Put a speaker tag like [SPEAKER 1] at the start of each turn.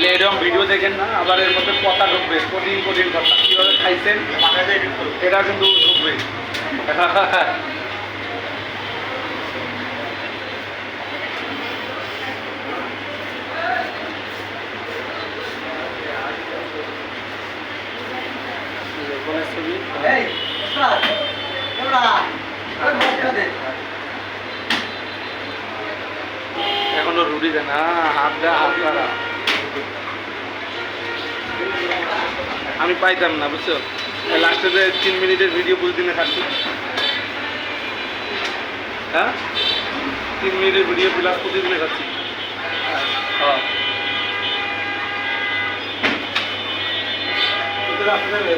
[SPEAKER 1] তাহলে এরকম ভিডিও দেখেন না, আবার এর মধ্যে কথা ঢুকবে, কঠিন কঠিন কথা কীভাবে খাইছেন এটা কিন্তু ঢুকবে। ছবি এখনো রুটি দেন, হাত দেয়, হাত দ্বারা আমি পাইতাম না, বুঝছো? লাস্টে যে 3 মিনিটের ভিডিও প্রতিদিনে খাচ্ছি, হ্যাঁ 3 মিনিটের ভিডিও প্লাস প্রতিদিনে খাচ্ছি। হ্যাঁ
[SPEAKER 2] আপনাদের